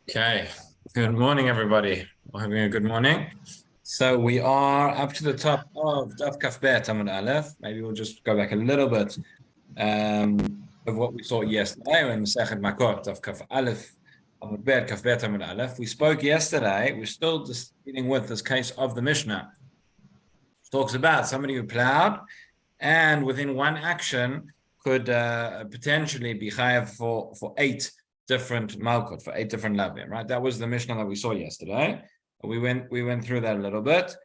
Okay, good morning, everybody. We're having a good morning. So we are up to the top of Daf Kaf Bet Amud Aleph. Maybe we'll just go back a little bit of what we saw yesterday in Masechet Makkot Daf Kaf Aleph Amud Bet Kaf Bet Amud Aleph. We spoke yesterday. We're still just dealing with this case of the Mishnah. It talks about somebody who plowed and within one action could potentially be chayav for 8 different Makkot, for 8 different lavim, right? That was the Mishnah that we saw yesterday. We went through that a little bit.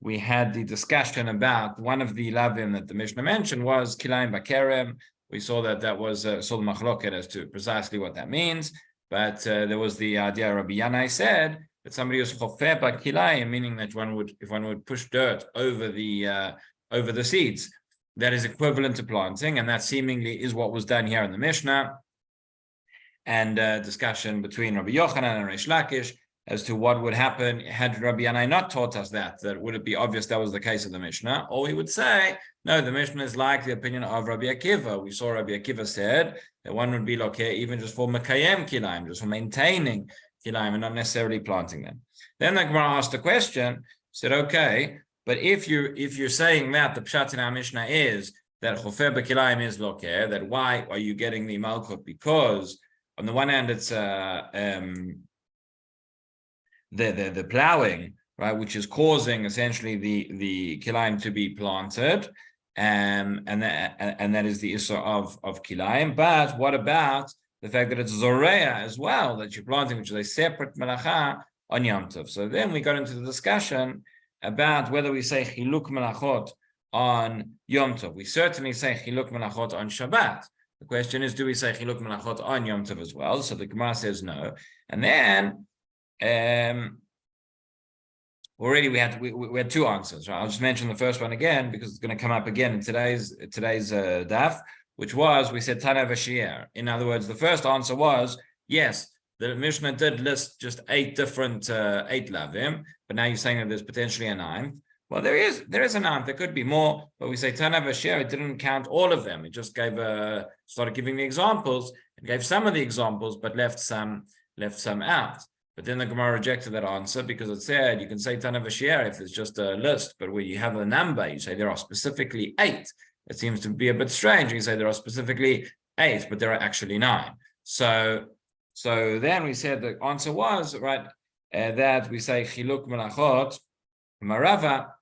We had the discussion about one of the lavim that the Mishnah mentioned was kilayim bakerem. We saw that was saw the machloket as to precisely what that means, but there was the idea Rabbi Yanai said that somebody was chofer kilayim, meaning that if one would push dirt over the seeds, that is equivalent to planting, and that seemingly is what was done here in the Mishnah. And discussion between Rabbi Yochanan and Reish Lakish as to what would happen had Rabbi Yanai not taught us that would it be obvious that was the case of the Mishnah, or we would say, no, the Mishnah is like the opinion of Rabbi Akiva. We saw Rabbi Akiva said that one would be lokeh even just for Mekayem Kilayim, just for maintaining Kilayim and not necessarily planting them. Then the Gemara asked a question, said, okay, but if you're saying that the Pshat in our Mishnah is that Chofer B'Kilayim is lokeh, that why are you getting the Malkut? Because on the one hand, it's the plowing, right, which is causing essentially the kilayim to be planted, and that is the issur of kilayim. But what about the fact that it's zoreya as well, that you're planting, which is a separate melacha on Yom Tov? So then we got into the discussion about whether we say chiluk melachot on Yom Tov. We certainly say chiluk melachot on Shabbat. The question is, do we say chiluk melachot on Yom Tov as well? So the Gemara says no. And then already we had 2 answers. Right? I'll just mention the first one again because it's going to come up again in today's daf, which was, we said Tana v'Shiur. In other words, the first answer was yes, the Mishnah did list just 8 different 8 lavim, but now you're saying that there's potentially a 9th. Well, there is a 9th. There could be more, but we say Tana v'Shiur. It didn't count all of them. It just started giving the examples. It gave some of the examples, but left some out. But then the Gemara rejected that answer because it said you can say Tana v'Shiur if it's just a list, but where you have a number, you say there are specifically 8. It seems to be a bit strange. You say there are specifically 8, but there are actually 9. So then we said the answer was right that we say chiluk melachot marava.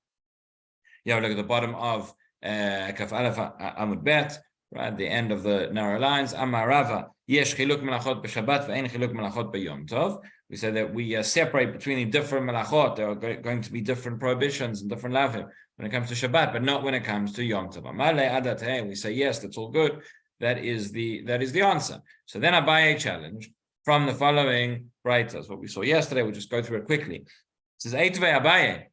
You have a look at the bottom of Kaf Aleph Amud Bet, right, the end of the narrow lines. Amarava yesh chiluk melachot b'Shabbat ve'ein chiluk melachot b'Yom Tov. We said that we separate between the different melachot. There are going to be different prohibitions and different lavim when it comes to Shabbat, but not when it comes to Yom Tov. Amalei adat hey. We say yes, that's all good. That is the answer. So then Abaye challenge from the following braytas, what we saw yesterday. We'll just go through it quickly. It says Eitvei Abaye.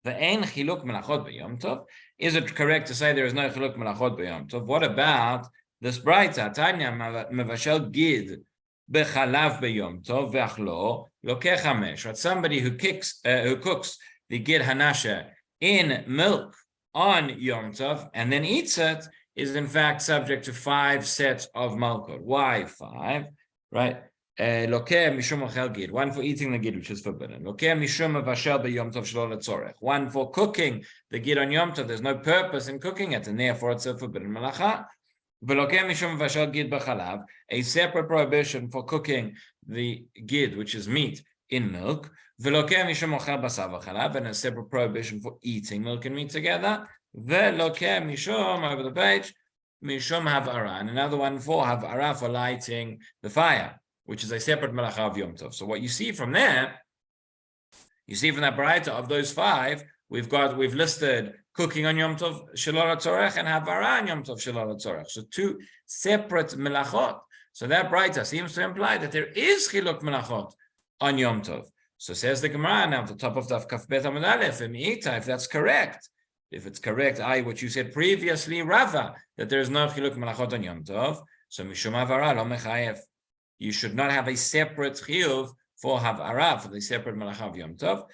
Ve'ein chiluk melachot b'Yom Tov. Is it correct to say there is no chiluk melachot b'Yom Tov? What about this brayta? Tanya mevashel gid b'chalav b'Yom Tov ve'achlo lokeh chamesh. Right, somebody who cooks the gid hanasha in milk on Yom Tov and then eats it is in fact subject to 5 sets of malkot. Why 5? Right. Lokeh mishum ochel gid, 1 for eating the gid, which is forbidden. Lokeh mishum avashel b'Yom Tov shelo letzorech, 1 for cooking the gid on Yom Tov. There's no purpose in cooking it, and therefore it's a forbidden malacha. V'lokeh mishum avashel gid b'chalav, a separate prohibition for cooking the gid, which is meat, in milk. V'lokeh mishum ochel basar v'chalav, and a separate prohibition for eating milk and meat together. V'lokeh mishum, over the page, mishum havara, and another one for havara, for lighting the fire, which is a separate malacha of Yom Tov. So what you see from there, you see from that baraita of those 5, we've listed cooking on Yom Tov shelo letzorech and havara on Yom Tov shelo letzorech. So 2 separate melachot. So that baraita seems to imply that there is chiluk melachot on Yom Tov. So says the Gemara now at the top of Daf Kaf Bet Amud Aleph, if that's correct. If it's correct, what you said previously, Rava, that there is no chiluk melachot on Yom Tov, so mishum havara lo mechayev. You should not have a separate chiyuv for havara, for the separate malacha of Yom Tov.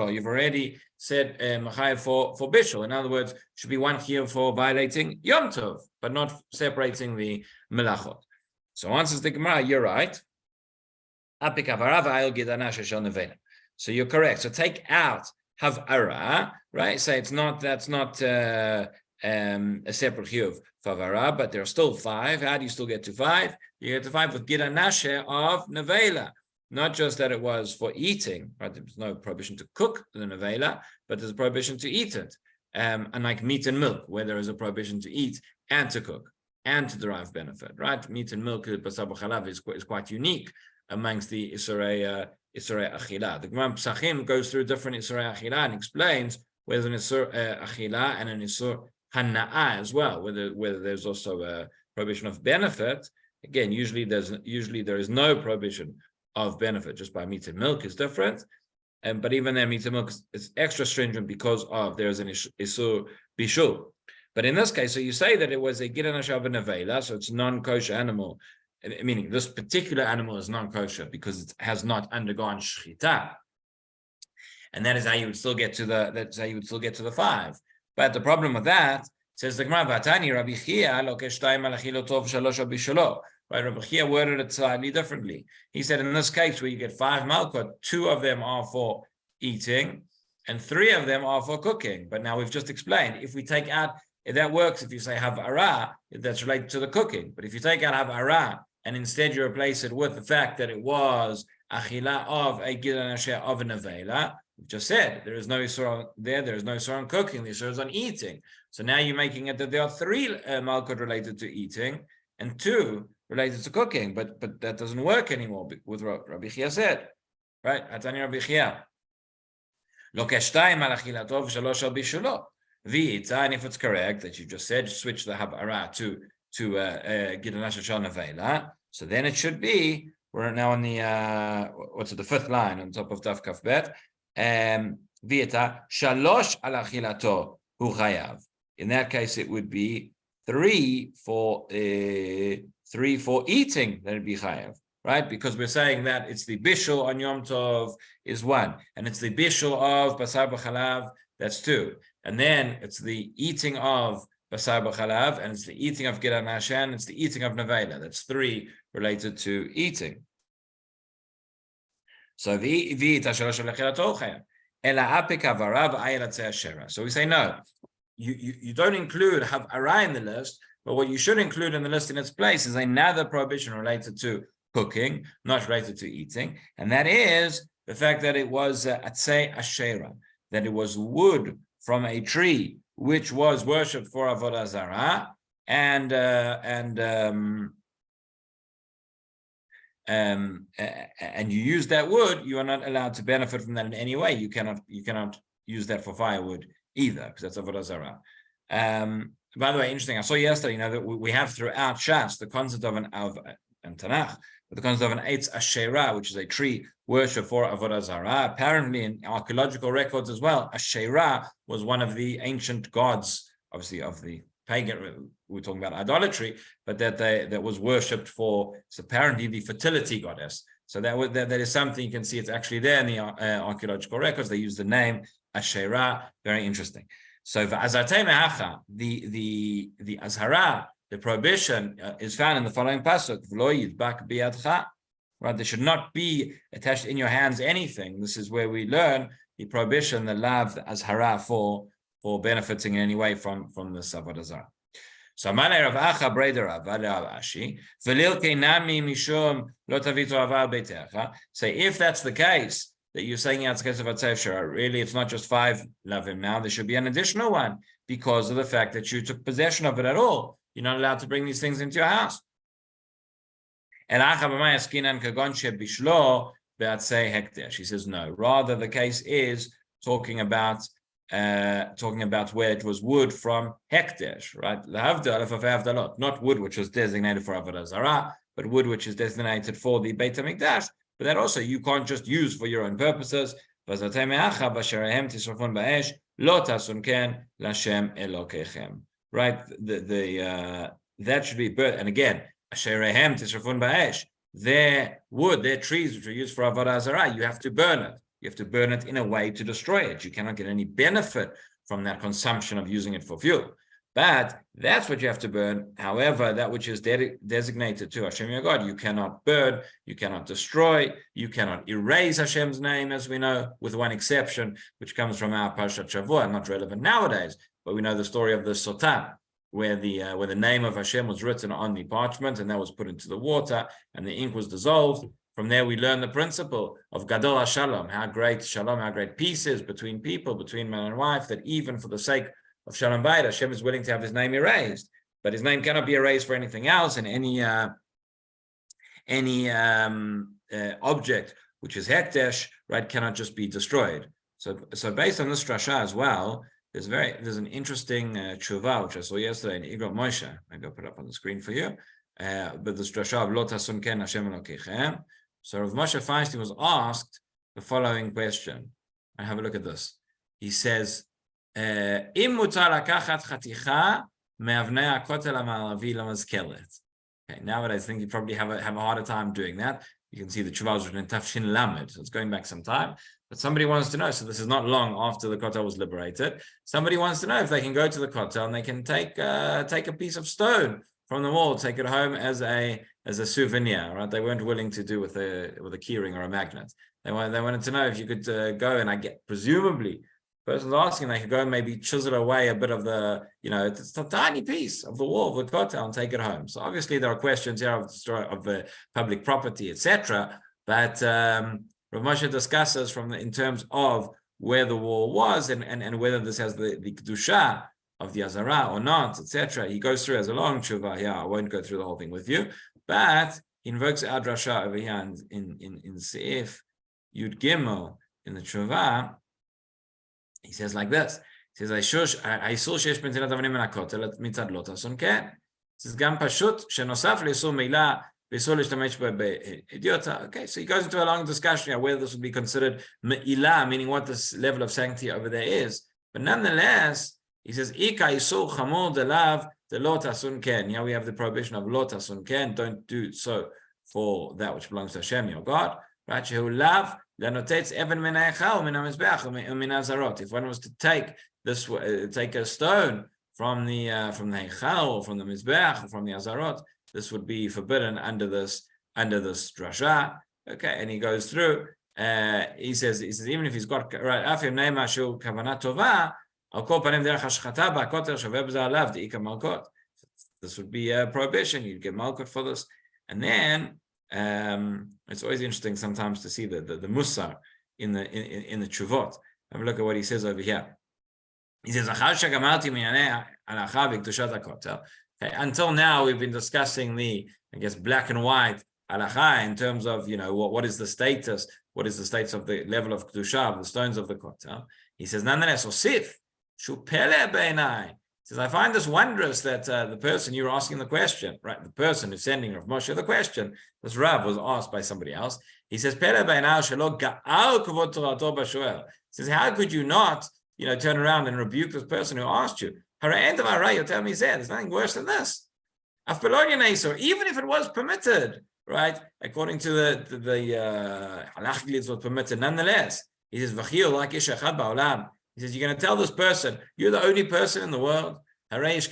You've already said mechayev for bishul. In other words, should be 1 chiyuv for violating Yom Tov, but not separating the melachot. So answers the Gemara, you're right. So you're correct. So take out havara, right? Say that's not a separate chiyuv for havara, but there are still 5. How do you still get to 5? You get to 5 with gida nashe of nevela. Not just that it was for eating, right? There's no prohibition to cook the nevela, but there's a prohibition to eat it. Unlike meat and milk, where there is a prohibition to eat and to cook and to derive benefit, right? Meat and milk, basar b'chalav, is quite unique amongst the Isurei Achila. The Gemara Pesachim goes through different Isurei Achila and explains whether an Isur Achila and an Isur Hana'ah as well, whether there's also a prohibition of benefit. Again, usually there is no prohibition of benefit. Just by meat and milk is different. But even then, meat and milk is extra stringent because there's an Isur Bishul. But in this case, so you say that it was a Gida Nashe of a Nevela, so it's a non-kosher animal, meaning this particular animal is non-kosher because it has not undergone shchita, and that is how you would still get to the 5. But the problem with that, says the Gemara, Vatani Rabbi Chia lokesh shtayim al achilo tov shalosh al bisholo. Right, Rabbi Chia worded it slightly differently. He said in this case where you get 5 Makkot, 2 of them are for eating, and 3 of them are for cooking. But now we've just explained if we take out. That works if you say havara, that's related to the cooking. But if you take out havara and instead you replace it with the fact that it was achila of a gida nashe of a nevela, we've just said there is no isur there is no isur on cooking, the isur is on eating. So now you're making it that there are 3 malkot related to eating and 2 related to cooking, but that doesn't work anymore with what Rabbi Chia said, right? Atani Rabbi Chia. Lo keshtayim al achilatov shalosh al bishulo. And if it's correct that you just said switch the havara to gida nashe shel nevela, so then it should be, we're now on the the 5th line on top of Daf Kaf Bet. V'ita shalosh al achilato hu chayav. In that case, it would be 3 for eating that would be chayav, right? Because we're saying that it's the bishul on Yom Tov is 1, and it's the bishul of basar b'chalav, that's 2. And then it's the eating of basar b'chalav, and it's the eating of gida nashe, and it's the eating of nevela. That's 3 related to eating. So so we say no. You don't include havara in the list, but what you should include in the list in its place is another prohibition related to cooking, not related to eating, and that is the fact that it was atzei ashera, that it was wood from a tree which was worshipped for avodah zarah, and you use that wood, you are not allowed to benefit from that in any way. You cannot use that for firewood either, because that's avodah zarah. By the way, interesting. I saw yesterday, that we have throughout Shas the concept of and Tanakh, the concept of an Eitz Asherah, which is a tree worship for avodah zarah. Apparently, in archaeological records as well, Asherah was one of the ancient gods, obviously of the pagan. We're talking about idolatry, but that was worshipped for. It's apparently the fertility goddess. So that is something you can see. It's actually there in the archaeological records. They use the name Asherah. Very interesting. So the azhara, the prohibition is found in the following pasuk: "V'lo yidbak biyadcha." Right, there should not be attached in your hands anything. This is where we learn the prohibition, the lav, the azhara for benefiting in any way from the avodah zarah. So Amalei Rav Acha Breder Rav Ashi Velil Keinami Mishum Lo Tavitu Avar Beitecha. Say if that's the case, that you're saying it's the case of Atzei, really it's not just 5 lavim now, there should be an additional one because of the fact that you took possession of it at all. You're not allowed to bring these things into your house. He says no. Rather, the case is talking about where it was wood from hekdesh, right? Not wood which was designated for avodah zarah, but wood which is designated for the Beit HaMikdash. But that also you can't just use for your own purposes. Right? That should be burnt. And again, their wood, their trees which are used for avodah zarah, you have to burn it. You have to burn it in a way to destroy it. You cannot get any benefit from that consumption of using it for fuel. But that's what you have to burn. However, that which is designated to Hashem your God, you cannot burn, you cannot destroy, you cannot erase Hashem's name, as we know, with one exception, which comes from our Parshat Shavua, not relevant nowadays. But we know the story of the Sotan, where the name of Hashem was written on the parchment, and that was put into the water, and the ink was dissolved. From there, we learn the principle of Gadol HaShalom, how great Shalom, how great peace is between people, between man and wife, that even for the sake of Shalom Bayit, Hashem is willing to have his name erased, but his name cannot be erased for anything else, and any object which is hekdesh, right, cannot just be destroyed. So based on this drasha as well, there's an interesting tshuva which I saw yesterday in Igrot Moshe. Maybe I'll put it up on the screen for you. But this drasha of Lo Tasun Ken Hashem Elokechem. So Rav Moshe Feinstein was asked the following question. And have a look at this. He says, "Im mutar lakachat chaticha me'avnei hakotel ha'ma'aravi lamazkelet." Okay, nowadays I think you probably have a harder time doing that. You can see the tshuva was written in Tafshin Lamed, so it's going back some time. But somebody wants to know, so this is not long after the Kotel was liberated. Somebody wants to know if they can go to the Kotel and they can take a piece of stone from the wall, take it home as a souvenir, right? They weren't willing to do with a key ring or a magnet. They wanted to know if you could go, and I get presumably the person's asking, they could go and maybe chisel away a bit of the, it's a tiny piece of the wall of the Kotel and take it home. So obviously there are questions here of the story of the public property, etc. But Rav Moshe discusses in terms of where the wall was and whether this has the kedusha of the Azara or not, etc. He goes through as a long tshuva here. I won't go through the whole thing with you, but he invokes our drasha over here in Seif Yud Gimel in the tshuva. He says like this. He says, האיסור שיש בנטילת אבנים מן הכותל מצד לא תעשון כן. זה גם פשוט שנוסף לאיסור מעילה ואיסור להשתמש באידיוטה. Okay, so he goes into a long discussion whether this would be considered מעילה, meaning what this level of sanctity over there is. But nonetheless, he says, איכה איסור חמור דלאו דלא תעשון כן. Here we have the prohibition of לא תעשון כן, don't do so for that which belongs to Hashem, your God. Right? שהוא לאו if one was to take a stone from the Heichal or from the Mizbeach or from the Azarot, this would be forbidden under this drasha. Okay, and he goes through. He says even if he's got right, afim neima shu kavanah tova, al kol panim derech hashchata ba'kotel shaveh b'zeh alav de'ika malkot. This would be a prohibition. You'd get malkot for this, and then. It's always interesting sometimes to see the musar in the tshuvot. Have a look at what he says over here. He says, okay, until now we've been discussing the, I guess, black and white halacha in terms of, what is the status of the level of kedusha of the stones of the kotel. He says, nonetheless, osif shu pele beinai. He says, I find this wondrous that the person you're asking the question, right? The person who's sending Rav Moshe the question, this Rav was asked by somebody else. He says, he says, how could you not, turn around and rebuke this person who asked you? You're telling me there's nothing worse than this. Even if it was permitted, right? According to the halachically it was permitted, nonetheless. He says, he says, you're going to tell this person, you're the only person in the world. Right?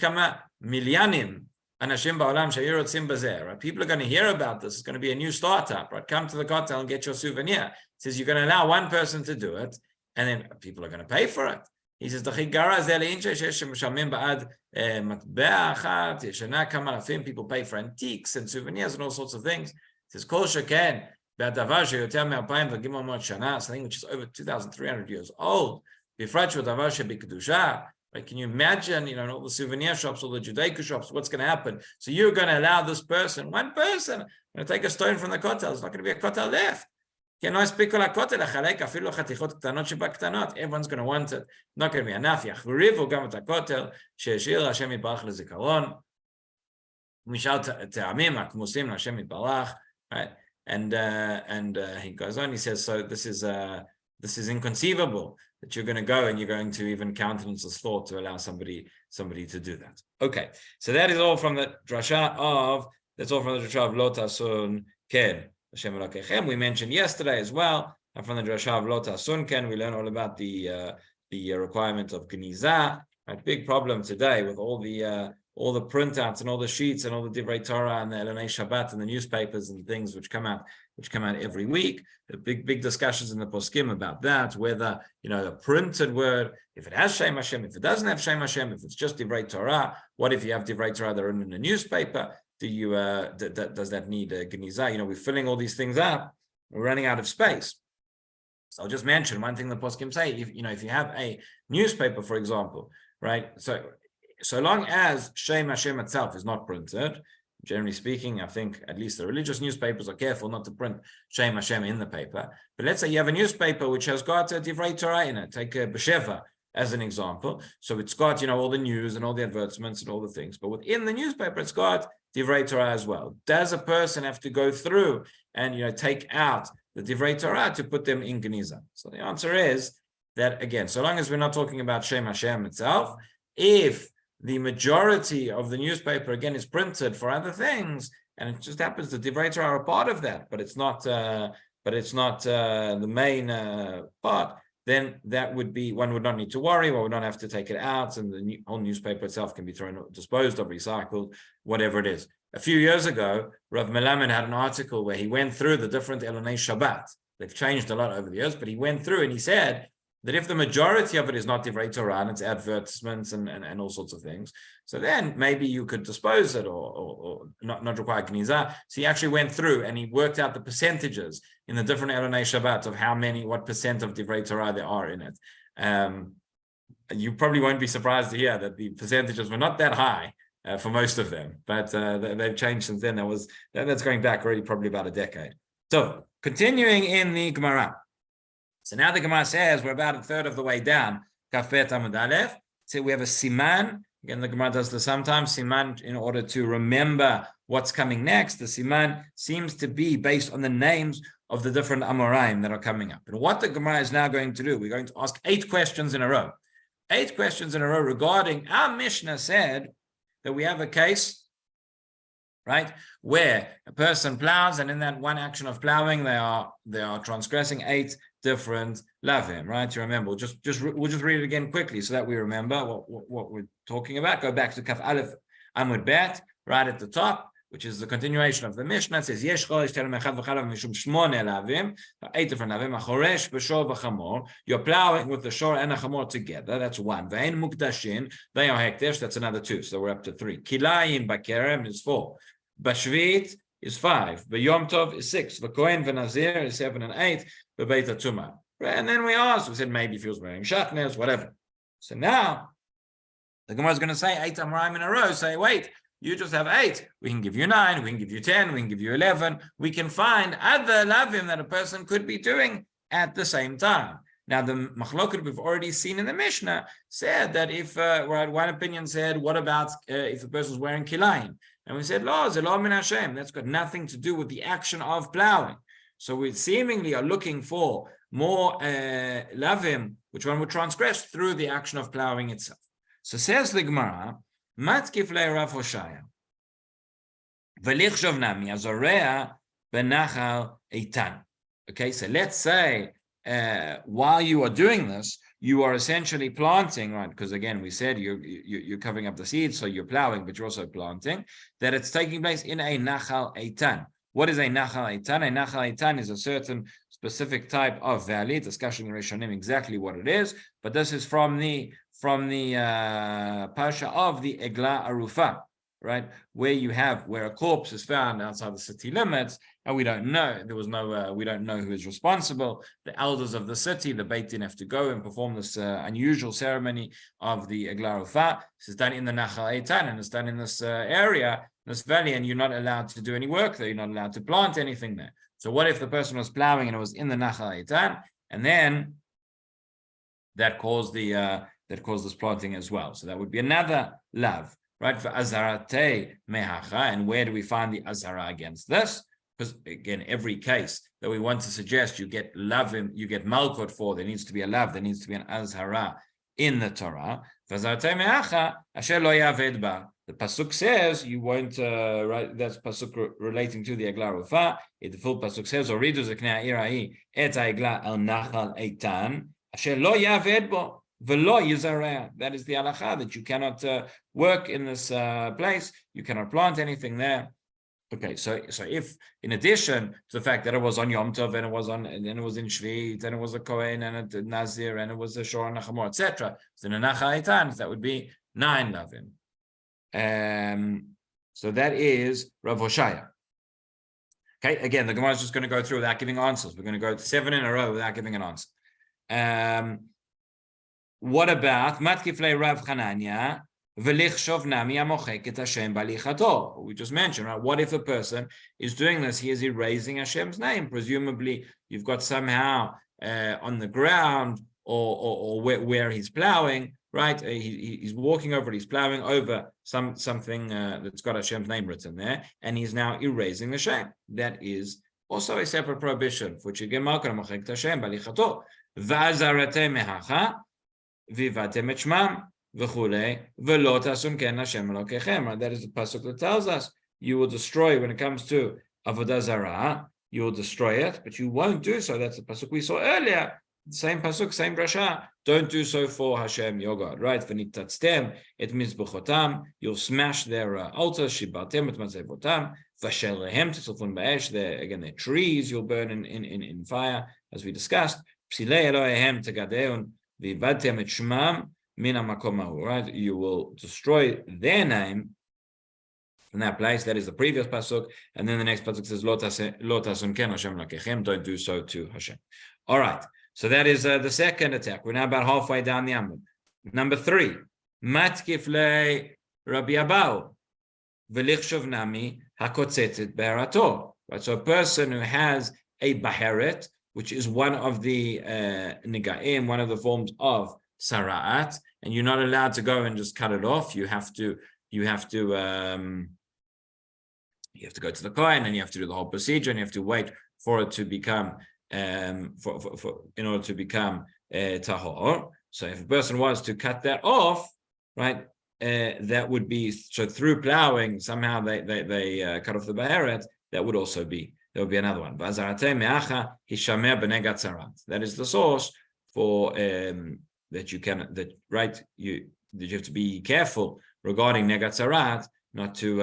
People are going to hear about this. It's going to be a new startup, right? Come to the Kotel and get your souvenir. He says, you're going to allow one person to do it, and then people are going to pay for it. He says, people pay for antiques and souvenirs and all sorts of things. He says, something which is over 2,300 years old. Right? Can you imagine, in all the souvenir shops, all the Judaica shops, what's going to happen? So you're going to allow this person, one person, going to take a stone from the Kotel. There's not going to be a Kotel left. Everyone's going to want it. Not going to be enough. Right? And he goes on, he says, so this is inconceivable that you're going to go and you're going to even countenance this thought to allow somebody to do that. Okay, so that is all from the drasha of Lo Tasun Ken Hashem Elokechem. We mentioned yesterday as well, and from the drasha of Lo Tasun Ken, we learn all about the requirement of Geniza, Right? Big problem today with all the printouts and all the sheets and all the Divrei Torah and the Elonei Shabbat and the newspapers and things which come out every week. The big discussions in the poskim about that, whether a printed word, if it has Shem Hashem, if it doesn't have Shem Hashem, if it's just Divrei Torah. What if you have Divrei Torah that are in a newspaper? Does that need a Geniza? We're filling all these things up. We're running out of space. So I'll just mention one thing the poskim say. If you have a newspaper, for example, right? So long as Shem Hashem itself is not printed, generally speaking, I think at least the religious newspapers are careful not to print Shem Hashem in the paper. But let's say you have a newspaper which has got a Divrei Torah in it. Take a B'Sheva as an example. So it's got, all the news and all the advertisements and all the things. But within the newspaper, it's got Divrei Torah as well. Does a person have to go through and, take out the Divrei Torah to put them in Geniza? So the answer is that, again, so long as we're not talking about Shem Hashem itself, if the majority of the newspaper, again, is printed for other things, and it just happens the Divrei Torah are a part of that, but it's not the main part, then that would be, one would not need to worry, one would not have to take it out, and the whole newspaper itself can be disposed of, recycled, whatever it is. A few years ago, Rav Melamed had an article where he went through the different Elonei Shabbat. They've changed a lot over the years, but he went through and he said that if the majority of it is not Divrei Torah and it's advertisements and all sorts of things, so then maybe you could dispose it or not require Geniza. So he actually went through and he worked out the percentages in the different Elonei Shabbat of what percent of Divrei Torah there are in it. You probably won't be surprised to hear that the percentages were not that high for most of them, but they've changed since then. That's going back already probably about a decade. So continuing in the Gemara. So now the Gemara says we're about a third of the way down. Kaf Bet Amud Aleph. So we have a siman. Again, the Gemara does this sometimes. Siman, in order to remember what's coming next. The siman seems to be based on the names of the different Amoraim that are coming up. And what the Gemara is now going to do, we're going to ask 8 questions in a row. 8 questions in a row regarding our Mishnah said that we have a case, right, where a person plows, and in that one action of plowing, they are transgressing 8 different lavim, right? You remember, we'll just read it again quickly so that we remember what we're talking about. Go back to Kaf Aleph Amud Bet, right at the top, which is the continuation of the Mishnah. It says, Yesh cholesh terem echad v'chalav mishum shmone lavim, 8 different lavim, achoresh b'shor v'chamor. You're plowing with the shor and the chamor together. That's 1. Ve'en mukdashin, they are hekdesh. That's another 2. So we're up to 3. Kilayim b'kerem is 4. Bashvit is 5. B'yom tov is 6. V'kohen v'nazir is 7 and 8. B'beit hatumah. And then we said maybe if he was wearing shatnez, whatever. So now the Gemara is going to say 8 Amoraim in a row. Say, wait, you just have 8. We can give you 9. We can give you 10. We can give you 11. We can find other lavim that a person could be doing at the same time. Now, the machloket we've already seen in the Mishnah said that if, one opinion said, what about if a person is wearing kilayim? And we said, lo, ze lo min Hashem. That's got nothing to do with the action of plowing. So we seemingly are looking for more lavim, which one would transgress through the action of plowing itself. So says the Gemara, matkif le Rav Hoshaya, v'lichshov nami azorea benachal eitan. Okay, so let's say while you are doing this, you are essentially planting, right? Because again, we said you're covering up the seeds, so you're plowing, but you're also planting. That it's taking place in a nachal eitan. What is a nachal eitan? A nachal eitan is a certain specific type of valley. Discussion in Rishonim exactly what it is, but this is from the parsha of the Egla Arufa, right? Where a corpse is found outside the city limits, and we don't know. We don't know who is responsible. The elders of the city, the Beit Din, have to go and perform this unusual ceremony of the Egla Arufa. This is done in the Nachal Eitan, and it's done in this area, this valley, and you're not allowed to do any work there. You're not allowed to plant anything there. So what if the person was plowing and it was in the Nachal Eitan, and then that caused this planting as well? So that would be another lav, right? For azarate mehacha, and where do we find the azara against this? Because again, every case that we want to suggest you get lavim, you get malkot for, there needs to be a lav, there needs to be an azara in the Torah. For azarate mehacha, asher lo yaved ba. The pasuk says you won't. Right, that's pasuk relating to the Egla Rufa. The full pasuk says, "Oridu zeknei ha'ir ha'i et ha'egla al nachal eitan asher lo yaved bo." V'lo yizareh. That is the halacha, that you cannot work in this place. You cannot plant anything there. Okay, so if in addition to the fact that it was on Yom Tov and it was in Shvit and it was a Kohen and a Nazir and it was a Shor Nachamor, etc. So in a Nachaitan, that would be 9 lavim. So that is Rav Hoshaya. Okay, again, the Gemara is just going to go through without giving answers. We're going to go 7 in a row without giving an answer. What about Matkiflei Rav Chananya? We just mentioned, right? What if a person is doing this? He is erasing Hashem's name. Presumably, you've got somehow on the ground or where he's plowing, right? He's walking over it, he's plowing over something that's got Hashem's name written there, and he's now erasing the Shem. That is also a separate prohibition. That is the pasuk that tells us you will destroy, when it comes to avodah zarah, you will destroy it, but you won't do so. That's the pasuk we saw earlier. Same pasuk, same drasha. Don't do so for Hashem, your God, right? V'nitatztem et mizbechotam. You'll smash their altars. Shibartem et mazevotam. V'shelehem titzufun ba'esh. Again, their trees you'll burn in fire, as we discussed. Psilei Elohehem tegadeun v'ibadtem et shmam. Right? You will destroy their name from that place. That is the previous pasuk, and then the next pasuk says, "Lo tasun ken Hashem lakechem." Don't do so to Hashem. All right. So that is the second attack. We're now about halfway down the Amud. Number 3, matkiflei Rabbi Abau v'lichshav nami hakotzetet be'arato. Right. So a person who has a baheret, which is one of the nigaim, one of the forms of sara'at, and you're not allowed to go and just cut it off. You have to go to the Kohen, and you have to do the whole procedure, and you have to wait for it to become in order to become tahor. So if a person was to cut that off, right, that would be, so through plowing somehow they cut off the baheret. That would also be, there would be another one. That is the source for that you have to be careful regarding negat zarat, not to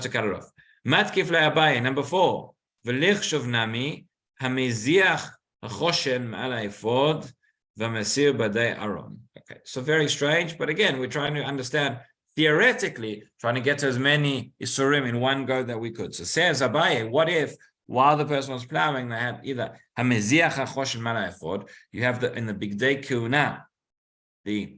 cut it off. Matkif le'abaye, number 4, v'lichshav nami hameziach hachoshen ma'al ha'efod v'masir b'dei aron. Okay, so very strange, but again, we're trying to understand theoretically, trying to get to as many isurim in one go that we could. So says Abaye, what if while the person was plowing, they had either hameziach hachoshen ma'al ha'efod, you have in the big day kuna, there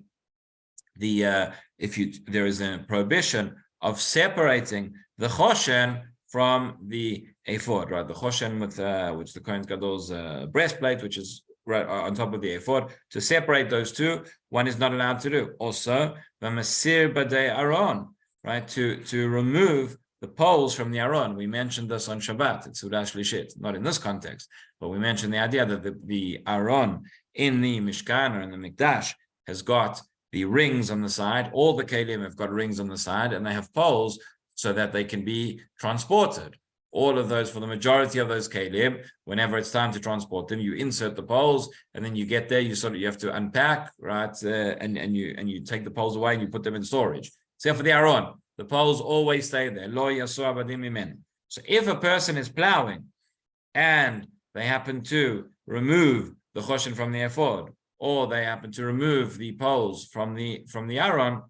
is a prohibition of separating the choshen from the ephod, right? The choshen with which the Kohen Gadol's breastplate, which is right on top of the ephod, to separate those two, one is not allowed to do. Also, the masir b'dei aron, right? To remove the poles from the aron. We mentioned this on Shabbat. It's Sudash Lishit, not in this context, but we mentioned the idea that the aron in the Mishkan or in the Mikdash has got the rings on the side. All the kelim have got rings on the side, and they have poles so that they can be transported. All of those, for the majority of those kelim, whenever it's time to transport them, you insert the poles, and then you get there, you have to unpack, right? And you take the poles away and you put them in storage. Except for the aron, the poles always stay there. Lo yasu abadim mimen. So if a person is plowing and they happen to remove the choshen from the ephod, or they happen to remove the poles from the aron,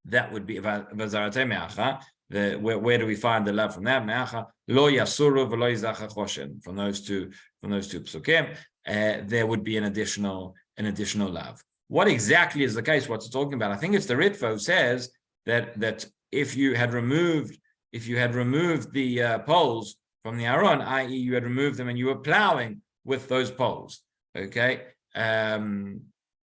that would be v'zarate me'acha. Where do we find the love from that? Me'acha lo yasuru v'lo yizacha choshen. From those two psukim, there would be an additional love. What exactly is the case? What's it talking about? I think it's the Ritva who says that if you had removed the poles from the aron, i.e., you had removed them and you were plowing with those poles, okay. And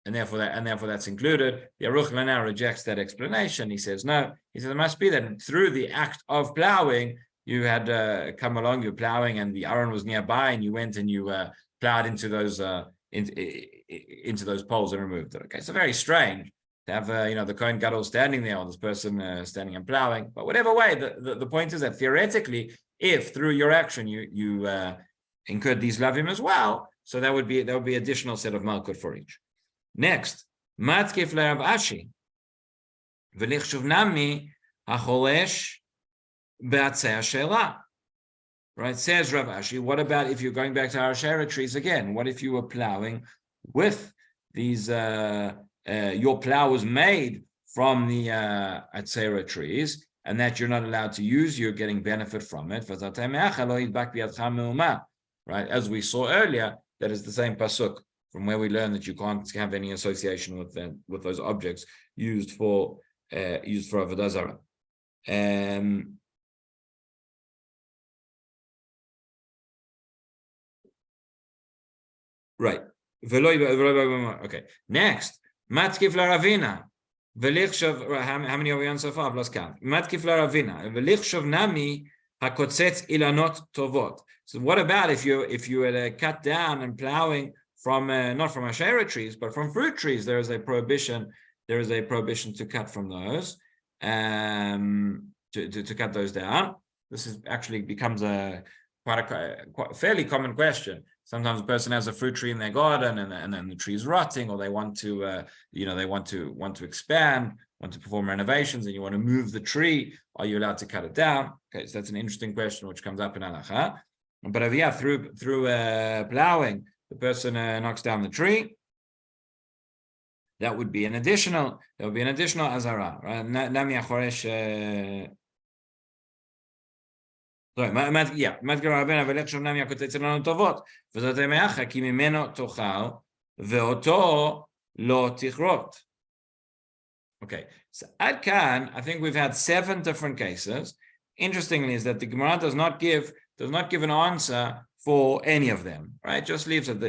therefore that's included. The Aruch LaNer rejects that explanation. He says no. He says it must be that through the act of plowing, you had come along, you're plowing, and the aron was nearby, and you went and you plowed into those poles and removed it. Okay, so very strange to have the Kohen Gadol standing there, or this person standing and plowing. But whatever way, the point is that theoretically, if through your action you incurred these lavim as well, so that would be additional set of Makkot for each. Next, matkif leRav Ashi, v'lichshuv nami hacholesh be'atzei hashela. Right, says Rav Ashi, what about if you're going back to our Asherah trees again? What if you were plowing with these, your plow was made from the Asherah trees, and that you're not allowed to use, you're getting benefit from it. Right, as we saw earlier, that is the same pasuk from where we learn that you can't have any association with them, with those objects used for avodah zarah. Right. Okay. Next, matkif laravina. How many are we on so far? I've lost count. Matkif laravina. V'lichshav nami hakotzetz ilanot tovot. So what about if you were cut down and plowing from not from Asherah trees, but from fruit trees? There is a prohibition. There is a prohibition to cut from those, to cut those down. This is actually becomes a fairly common question. Sometimes a person has a fruit tree in their garden, and then the tree is rotting, or they want to, they want to expand, want to perform renovations, and you want to move the tree. Are you allowed to cut it down? Okay, so that's an interesting question which comes up in halacha. But if through plowing, the person knocks down the tree, that would be an additional. There would be an additional azara, right? Nami achoresh. Sorry, okay, so ad kan, I think we've had 7 different cases. Interestingly, is that the Gemara does not give an answer for any of them, right? Just leaves it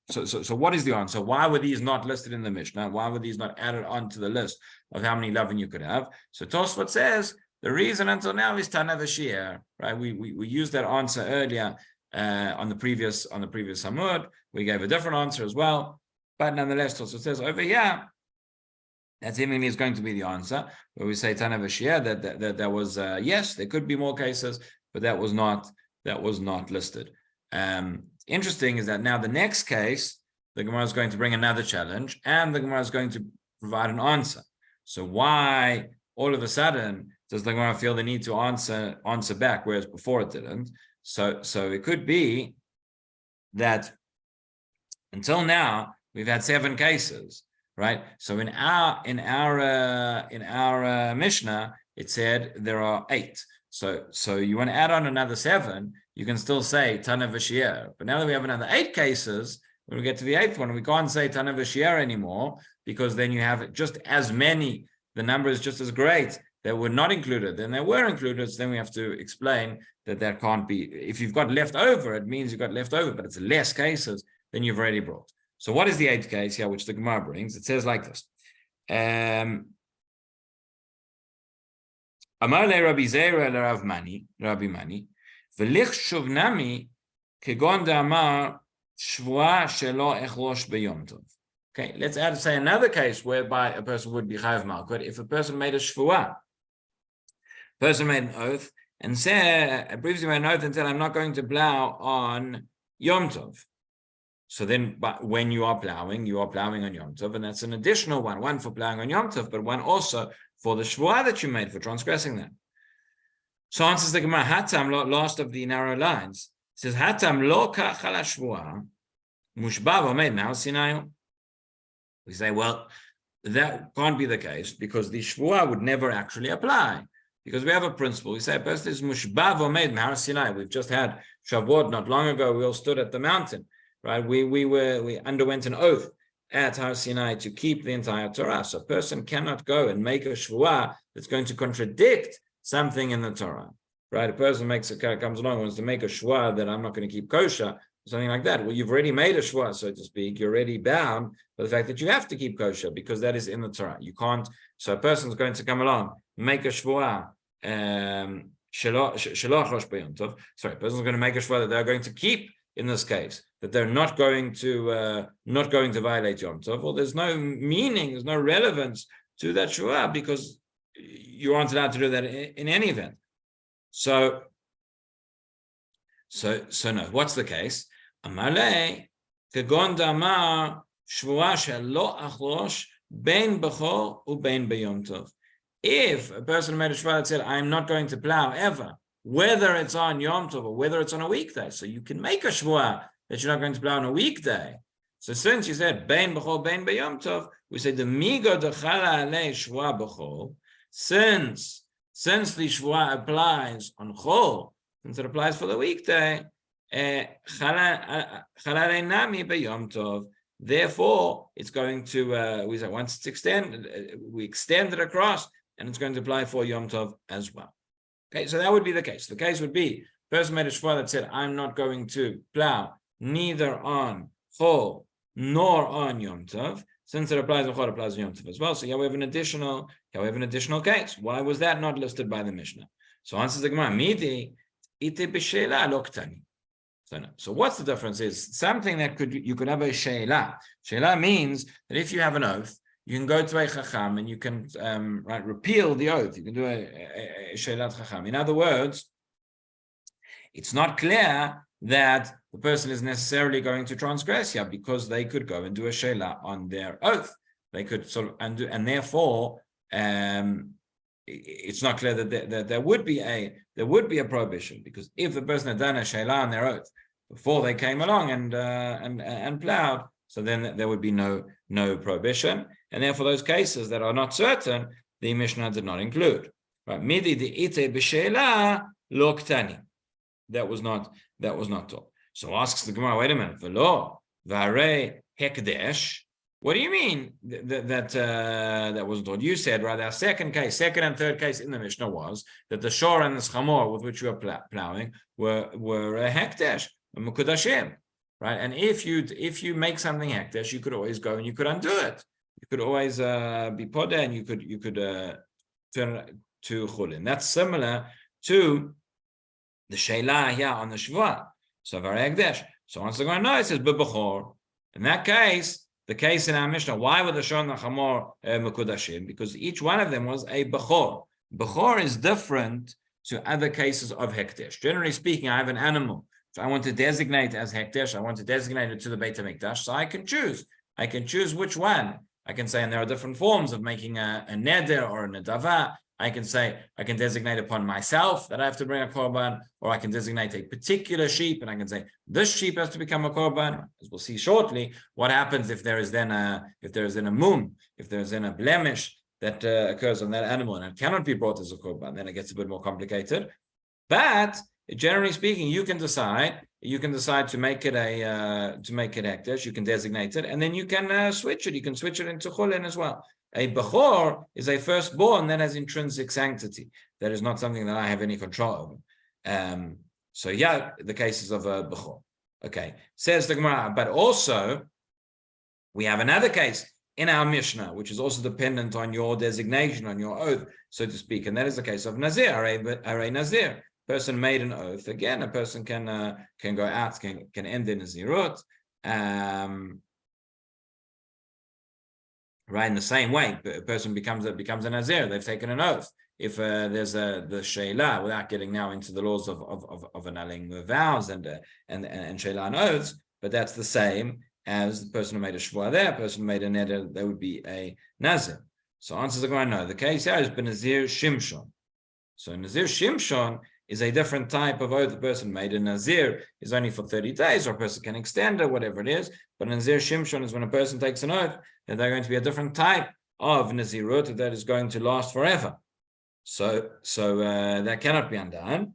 so what is the answer? Why were these not listed in the Mishnah? Why were these not added onto the list of how many lavin you could have? So Tosfot says the reason until now is Tana v'Shiur, right? We used that answer earlier on the previous Talmud. We gave a different answer as well, but nonetheless, Tosfot says over here that seemingly is going to be the answer, where we say Tana v'Shiur that was yes, there could be more cases, but that was not listed. Interesting is that now the next case, the Gemara is going to bring another challenge, and the Gemara is going to provide an answer. So why all of a sudden does the Gemara feel the need to answer back, whereas before it didn't? So it could be that until now we've had 7 cases, right? So in our Mishnah it said there are 8. So you want to add on another 7, you can still say Tana v'Shiur. But now that we have another 8 cases, when we get to the 8th one, we can't say Tana v'Shiur anymore, because then you have just as many. The number is just as great that were not included. Then they were included, so then we have to explain that can't be. If you've got left over, it means you've got left over, but it's less cases than you've already brought. So what is the 8th case here, which the Gemara brings? It says like this. Amar le Rabbi Zera le Rabbi Mani, v'lich shuvnami kegon de'amar shvua shelo echlosh b'yom tov. Okay, let's say another case whereby a person would be chayav Makkot. If a person made a shvua, person made an oath and previously made an oath and said, I'm not going to plow on Yom Tov. So then, but when you are plowing on Yom Tov, and that's an additional one for plowing on Yom Tov, but one also for the shvua that you made for transgressing that. So answers the Gemara, Hatam, last of the narrow lines, says, Hatam lo kachal shvua, mushba v'omed ma'al Sinai. We say, well, that can't be the case, because the shvua would never actually apply. Because we have a principle. We say a person is mushba v'omed ma'al Sinai. We've just had Shavuot not long ago. We all stood at the mountain, right? We underwent an oath at Har Sinai to keep the entire Torah. So a person cannot go and make a shvua that's going to contradict something in the Torah, right? A person comes along and wants to make a shvua that I'm not going to keep kosher, something like that. Well, you've already made a shvua, so to speak. You're already bound by the fact that you have to keep kosher, because that is in the Torah. You can't. So a person's going to come along, make a shvua. A person's going to make a shvua that they're going to keep. In this case, that they're not going to violate Yom Tov. Well, there's no meaning, there's no relevance to that shvua, because you aren't allowed to do that in any event. So no. What's the case? Amale kegon damar Shvua shelo achlosh bein b'chol ubein b'yom tov. If a person made a shvua that said, I'm not going to plow ever, whether it's on Yom Tov or whether it's on a weekday, so you can make a shvua that you're not going to plow on a weekday. So since you said bein b'chol bein b'yom tov, we say the migo dechala alei shvua b'chol. Since the shvua applies on chol, since it applies for the weekday, chala alei nami b'yom tov. Therefore, it's going to we say once it's extended, we extend it across, and it's going to apply for Yom Tov as well. Okay, so that would be the case. The case would be person made a shvua that said, I'm not going to plow neither on chol nor on Yom Tov. Since it applies on chol, it applies on Yom Tov as well. So here we have an additional case. Why was that not listed by the Mishnah? So answers the Gemara, midi ite b'sheila lo ktani. So what's the difference is something that you could have a sheila. Sheila means that if you have an oath, you can go to a chacham and you can repeal the oath. You can do a sheilat chacham. In other words, it's not clear that the person is necessarily going to transgress here because they could go and do a sheila on their oath. They could sort of undo, and therefore it's not clear that there would be a prohibition, because if the person had done a sheila on their oath before they came along and plowed, so then there would be no prohibition, and therefore those cases that are not certain, the Mishnah did not include. Right? Midi the ite b'sheila lo ktani. That was not taught. So asks the Gemara, wait a minute, v'lo v'arei hekdesh. What do you mean that wasn't taught? You said, right, our second and third case in the Mishnah was that the shor and the schamor with which you were plowing were a hekdesh, a mukudashim, right? And if you make something hekdesh, you could always go and you could undo it. You could always be poda, and you could turn it to chulin. That's similar to the sheila here on the shvua. So very hekdesh. So once they're going, no, it says b'bechor. In that case, the case in our Mishnah, why were the shor and the chamor mekudashim? Because each one of them was a bechor. Bechor is different to other cases of hekdesh. Generally speaking, I have an animal. If I want to designate as hekdesh, I want to designate it to the Beit HaMikdash, so I can choose. I can choose which one. I can say, and there are different forms of making a neder or a nedava. I can say, I can designate upon myself that I have to bring a korban, or I can designate a particular sheep, and I can say, this sheep has to become a korban. As we'll see shortly, what happens if there is then a mum, if there is then a blemish that occurs on that animal, and it cannot be brought as a korban, then it gets a bit more complicated. But generally speaking, you can decide to make it hekdesh, you can designate it, and then you can switch it. You can switch it into chulin as well. A bechor is a firstborn that has intrinsic sanctity. That is not something that I have any control over. So yeah, the cases of a bechor. Okay, says the Gemara, but also we have another case in our Mishnah, which is also dependent on your designation, on your oath, so to speak, and that is the case of Nazir, a Nazir. Person made an oath. Again, a person can go out, can end their Nazirut. Right, in the same way, a person becomes a Nazir. They've taken an oath. If there's the sheila, without getting now into the laws of annulling the vows and sheila and oaths, but that's the same as the person who made a shvua there, person who made a neder, there would be a Nazir. So answers are going, no. The case here is Nazir Shimshon. So Nazir Shimshon is a different type of oath. The person made a Nazir is only for 30 days, or a person can extend it, whatever it is. But Nazir Shimshon is when a person takes an oath that they're going to be a different type of Nazirut that is going to last forever. So that cannot be undone.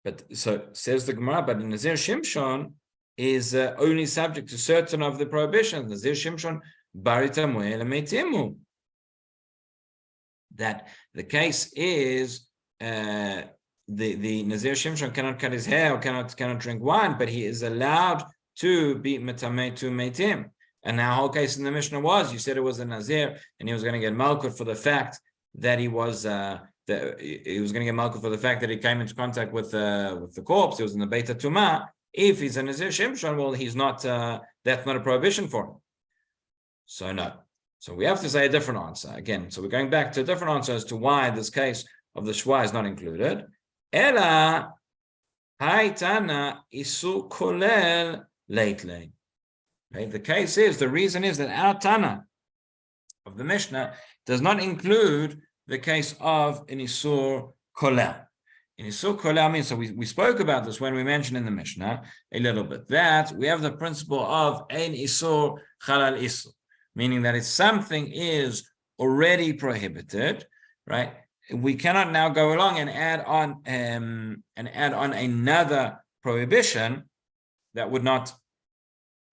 But so says the Gemara, but Nazir Shimshon is only subject to certain of the prohibitions. Nazir Shimshon baritam ve'lemetimu. That the case is the Nazir Shimshon cannot cut his hair or cannot drink wine, but he is allowed to be metameh to meitim. And our whole case in the Mishnah was, you said it was a Nazir, and he was going to get Makkot for the fact that he was going to get Makkot for the fact that he came into contact with the corpse. He was in the Beit HaTumah. If he's a Nazir Shimshon, well, he's not. That's not a prohibition for him. So no. So we have to say a different answer again. So we're going back to a different answer as to why this case of the shvua is not included. Ela haitana isu kolel lately. Okay, the reason is that our Tana of the Mishnah does not include the case of an Isur Kolel. In Isur Kolel means, so we spoke about this when we mentioned in the Mishnah a little bit, that we have the principle of Ein Isur Chalal Isur, meaning that if something is already prohibited, right, we cannot now go along and add on another prohibition that would not,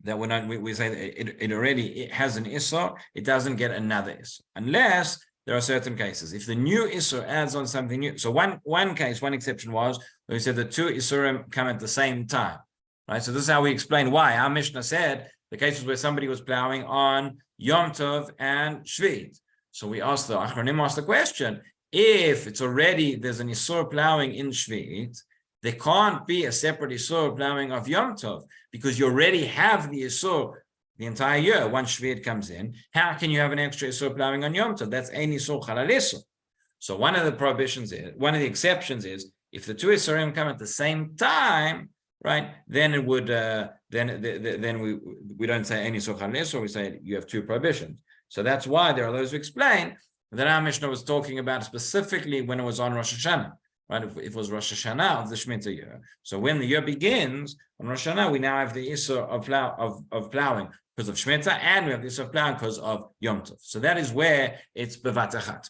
we say it has an Isur, it doesn't get another Isur, unless there are certain cases. If the new Isur adds on something new, so one exception was when we said the two Isurim come at the same time, right? So this is how we explain why. Our Mishnah said the cases where somebody was plowing on Yom Tov and Shvit. So we asked the Achronim the question, if it's already, there's an Isur plowing in Shvit, there can't be a separate Isur plowing of Yom Tov, because you already have the Isur the entire year. Once Shvit comes in, how can you have an extra Isur plowing on Yom Tov? That's Ein Isur Chalal Isur. So one of the exceptions is, if the two Isurim come at the same time, right, then it would, then we don't say Ein Isur Chalal Isur, we say you have two prohibitions. So that's why there are those who explain that our Mishnah was talking about specifically when it was on Rosh Hashanah. Right, if it was Rosh Hashanah of the Shemitah year. So when the year begins on Rosh Hashanah, we now have the Isur of plowing because of Shemitah, and we have the Isur of plowing because of Yom Tov. So that is where it's bevat achat.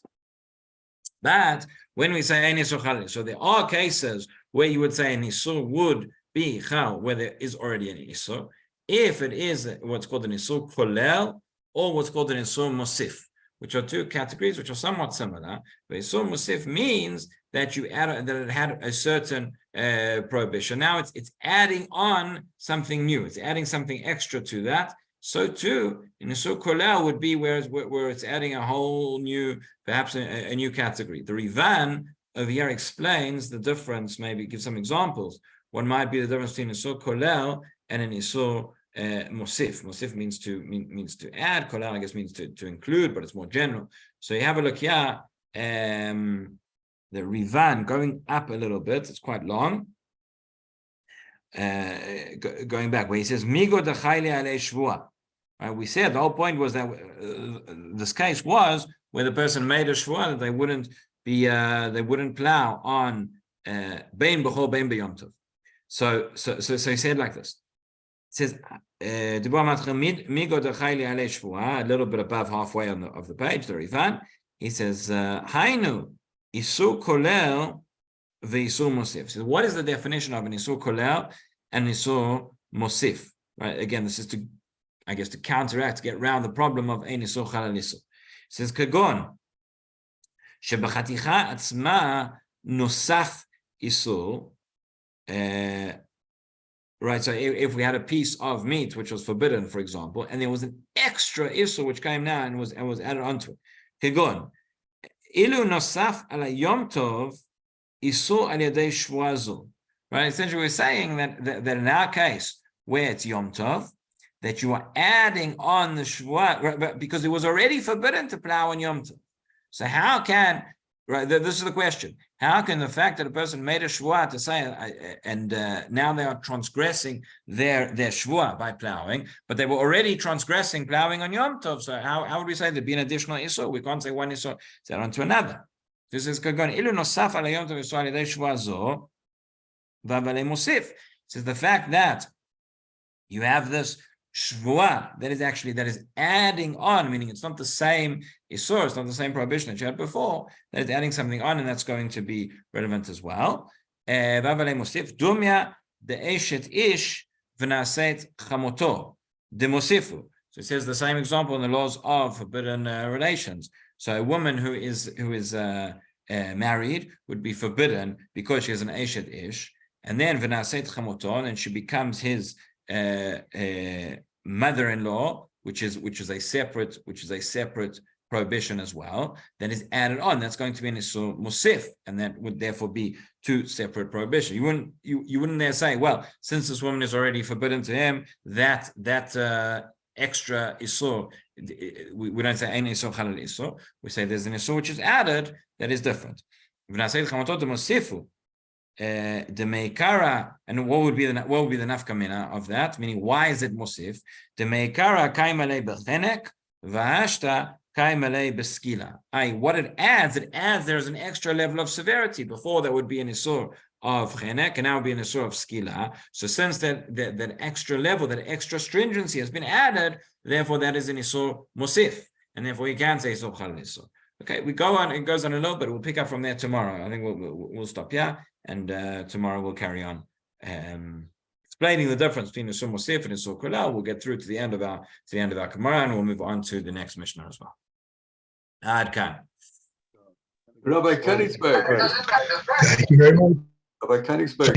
But when we say Ein Isur Chalal, so there are cases where you would say an Isur would be Chal, where there is already an Isur, if it is what's called an Isur Kolel or what's called an Isur Mosif, which are two categories which are somewhat similar. But Isur Mosif means that you add that it had a certain prohibition. Now it's adding on something new. It's adding something extra to that. So too, in Isur Kolel would be where it's adding a whole new, perhaps a new category. The Rivan over here explains the difference. Maybe give some examples. One might be the difference between Isur Kolel and an Isur Mosif. Mosif means to add. Kolel, I guess, means to include, but it's more general. So you have a look here. The Rivan going up a little bit, it's quite long. Going back, where he says, Migo dechayli alei shvua. We said the whole point was that this case was where the person made a shvua that they wouldn't plow on bein b'chol bein b'yom tov. So he said like this. It says, Migo dechayli alei shvua, a little bit above halfway of the page, the Rivan. He says, Hainu. Isur Kolel ve'Isur Mosif. So what is the definition of an Isur Kolel and Isur Mosif? Right. Again, this is to counteract, to get around the problem of Ein Isur Chalal Isur. It says Kagon Shebachaticha Atzma Nosaf Isur. Right. So if we had a piece of meat which was forbidden, for example, and there was an extra Isur which came now and was added onto it. Kagon. Ilu nosaf ala Yom Tov isur al yadei shvuazu. Right. Essentially, we're saying that in our case, where it's Yom Tov, that you are adding on the shvuah, because it was already forbidden to plow on Yom Tov. So how can, right? This is the question: how can the fact that a person made a shvuah to say, and now they are transgressing their shvuah by plowing, but they were already transgressing plowing on Yom Tov? So how would we say there'd be an additional isur? We can't say one isur set onto another. This is kagon ilu nosaf ala Yom Tov isur al yadei shvuah zo v'avalei mosif. It says the fact that you have this shvuah that is adding on, meaning it's not the same isur, it's not the same prohibition that you had before, that is adding something on, and that's going to be relevant as well. Dumya de eshet ish v'naset chamoto de mosifu. So it says the same example in the laws of forbidden relations. So a woman who is married would be forbidden because she has an eshet ish, and then v'naset chamoto, and she becomes his mother-in-law, which is a separate prohibition as well, that is added on. That's going to be an isur musif, and that would therefore be two separate prohibitions. You wouldn't there say, well, since this woman is already forbidden to him, that extra isur, we don't say ein isur chalal isur. We say there's an isur which is added that is different. the meikara, and what would be the nafkamina of that? Meaning, why is it musif? The meikara kaimalei bechenek v'ashta kaimalei beskila. What it adds there's an extra level of severity. Before there would be an isur of chenek, and now would be an isur of skila. So since that extra level, that extra stringency has been added, therefore that is an isur musif, and therefore you can't say isur chal isur. Okay, we go on. It goes on a little bit. We'll pick up from there tomorrow. I think we'll stop here, and tomorrow we'll carry on explaining the difference between the Isur Musif and Isur Kulal. We'll get through to the end of our Gemara, and we'll move on to the next Mishnah as well. Ad Khan. Rabbi Kenigsberg. Thank you very much. Rabbi Kenigsberg.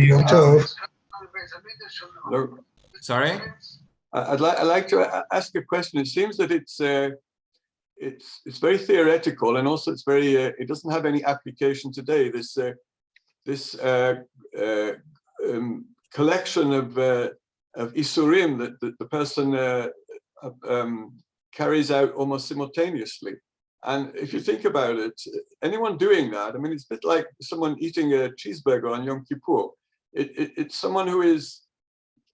Sorry? I'd like to ask a question. It seems that it's very theoretical, and also it's very it doesn't have any application today. This collection of isurim that the person carries out almost simultaneously. And if you think about it, anyone doing that, I mean, it's a bit like someone eating a cheeseburger on Yom Kippur. It's someone who is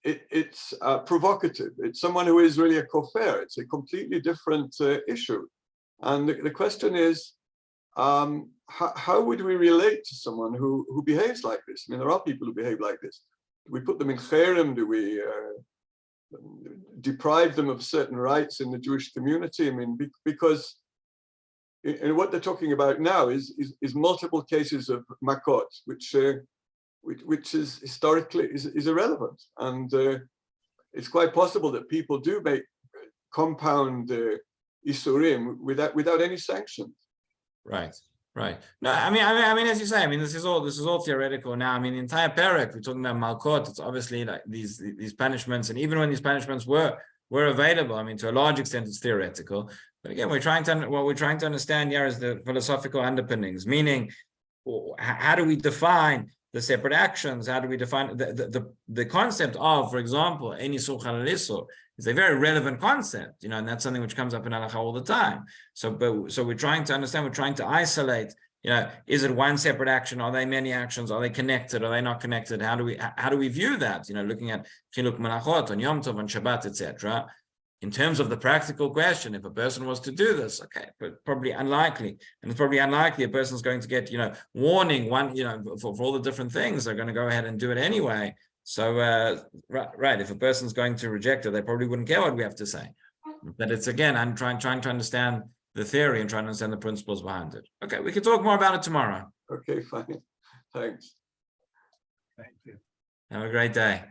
it's provocative. It's someone who is really a kofar. It's a completely different issue. And the question is, how would we relate to someone who behaves like this? I mean, there are people who behave like this. Do we put them in cherem? Do we deprive them of certain rights in the Jewish community? I mean, because what they're talking about now is multiple cases of Makkot, which is historically is irrelevant, and it's quite possible that people do make compound isurim without any sanctions. Right. No, I mean, as you say, I mean, this is all theoretical now. I mean, the entire Perek, we're talking about Makkot. It's obviously like these punishments, and even when these punishments were available, I mean, to a large extent, it's theoretical. But again, what we're trying to understand here is the philosophical underpinnings, meaning how do we define the separate actions? How do we define the concept of, for example, any isur chal isur is a very relevant concept, and that's something which comes up in halakha all the time. So we're trying to understand, we're trying to isolate, is it one separate action? Are they many actions? Are they connected? Are they not connected? How do we view that? Looking at chiluk menachot on Yom Tov, on Shabbat, etc. In terms of the practical question, if a person was to do this, okay, but probably unlikely. And it's probably unlikely a person's going to get, warning for all the different things. They're going to go ahead and do it anyway. So, right, if a person's going to reject it, they probably wouldn't care what we have to say. But it's, again, I'm trying to understand the theory and trying to understand the principles behind it. Okay, we can talk more about it tomorrow. Okay, fine. Thanks. Thank you. Have a great day.